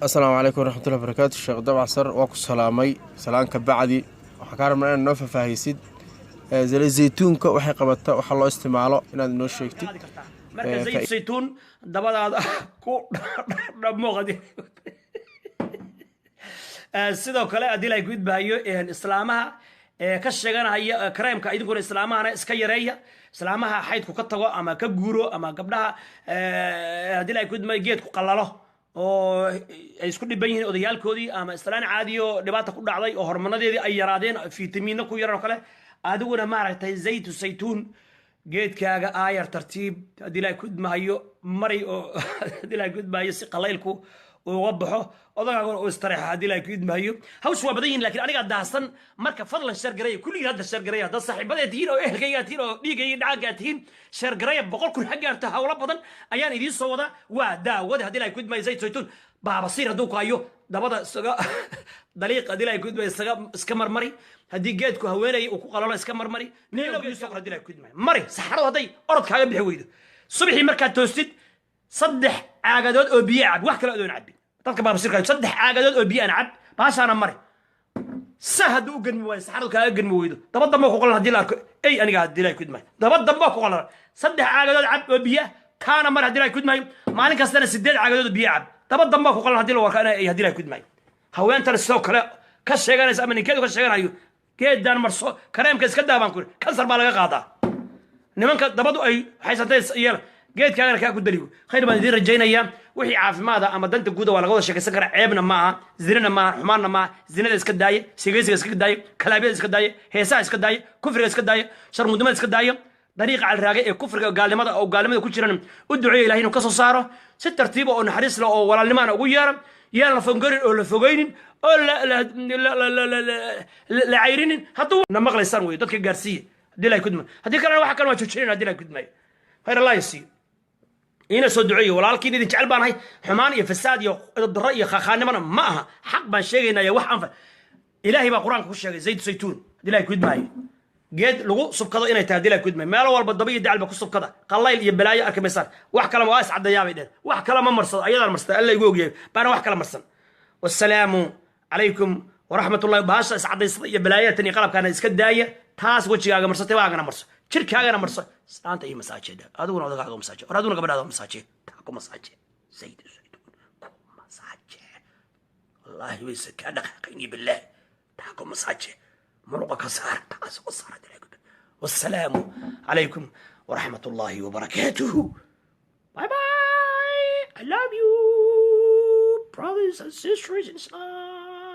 السلام عليكم ورحمة الله وبركاته. الشيخ دبع سر واكو سلامي سلام كبعدي وحكار من أن نوفى فاهيسيد زي الزيتون كوحي قبضته وحلو استعماله إن هذا نوش شيكتي marka zayd saytuun dabadaada ku dhamoqdi sidoo kale adil ay gudbaayo islaamaha ka sheeganaya kareemka idinkuna islaamahana iska yareeya islaamaha xaydku ka tago ama ka guuro ama gabdhaha adil ay gudmay geed ku qalalo oo ay isku dhiban yihiin odayaalkoodii ama islaan caadiyo dhibaata ku dhacday oo hormonadeedii ay yaraadeen fiitamiino ku yaran oo kale adiguna maaragtay zayd saytuun geedkaaga aayar tartiib haddii ilaahay ku idmaayo mari oo haddii ilaahay ku idmaayo si qalaylku uga baxo odagaaguna uu istareexa haddii ilaahay ku idmaayo hawshu waa badan yihin laakiin aniga daahsan marka fadlan sheergareeya kulligii hadda sheergareeya haddaad saaxiibadeed tihiin oo ehelkaygaa tihiin oo dhiigayga dhacagaa tihiin sheergareeya 100 kun ha gaarto hawlo badan ayaan idiin soo wadaa waa daawada haddii ilaahay ku idmaayo zayd saytuun baabasiir hadduu ku hayo dabada isaga daliiq haddii ilaahay ku idmaayo iska marmari haddii geedku haweenaya uu ku qalalo iska marmari neelowgiisu haddii ilaahay ku idmaayo mari saxaradu hadday orodkaaga bixi weydo subaxii markaad toostid 3 caagadood oo biyo cab wax kale adoon cabin dadka baabasiirka 3 caagadood oo biyo aan cab baashaana mari sahad u ganmi waayo saxaradu kaaga ganmi weydo daba dambe ku qalan haddii la arko ay aniga haddii ilaahay ku idmaayo daba dambe ku qalan 3 caagadood cab oo biyo kaana mar haddii ilaahay ku idmaayo maalin kastana 8 caagadood oo biyo cab daba dambe ku qalan haddii la warka ay haddii ilaahay ku idmaayo haweentana sidoo kale ka sheeganaysa ama ninkeedu ka sheeganayo geedan marso kareemka iska daabaan ku kansar baa laga qaadaa nimanka dabadu ay haysatay yeel geedkaagana kaa ku daliyo khayr baan idin rajaynayaa wixii caafimaada ama danta guud waa laga wada sheekaysan karaa ceebna maaha zinana maaha xumaanna maaha zinada iska daaye sigaysiga iska daaye kalaabiyada iska daaye heesaha iska daaye kufriga iska daaye sharmudumada iska daaye dariiqa calraagay ee kufriga gaalnimada oo gaalnimada ku jiran u duceeyo ilaahay inuu ka soo saaro si tartiib oo naxariis leh oo walaalnimaana ugu yeero yaan la fongarin oo la fogaynin oo la cayrinin hadduu na maqlaysaan wey dadka gaarsiiya haddii ilaahay kudma haddii kalena waxa kale waa joojinin haddii ilaahay kudmaayo khayr allah yasiiyo ina soo duceeyo walaalkiin idin jecel baan ahay xumaan iyo fasaad iyo darro iyo khakhaannimana ma aha xaq baan sheegaynaya wax anfa ilaahay baa qur-aanka ku sheegay zayd saytuun haddii ilaahay kudmaayo geed lagu subkado inay tahay haddii ilaahay kudmaayo meelo walba daba iyo dacalba ku subkada qallayl iyo balaayo arki maysaan wax kale waa iscadayaa bay dheen wax kale ma marsado ayadaan marsada alla igu ogyahay baana wax kale marsan wassalaamu calaykum waraxmatullahi baasha iscadaysada iyo balaayatan iyo qalabkaana iska daaya taas wejigaaga marso tibaagana marso jirkaagana marso islaanta iyo masaajida adiguna odagaaga masaaje or aduna gabadhaada masaaje taa ku masaaje zayd saytuun ku masaaje wallahi wayse kaa dhaqaaqayni billah taa ku masaaje muruqa ka saar taas ku saar والسلام عليكم ورحمة الله وبركاته. Bye bye. I love you, brothers and sisters in Islam.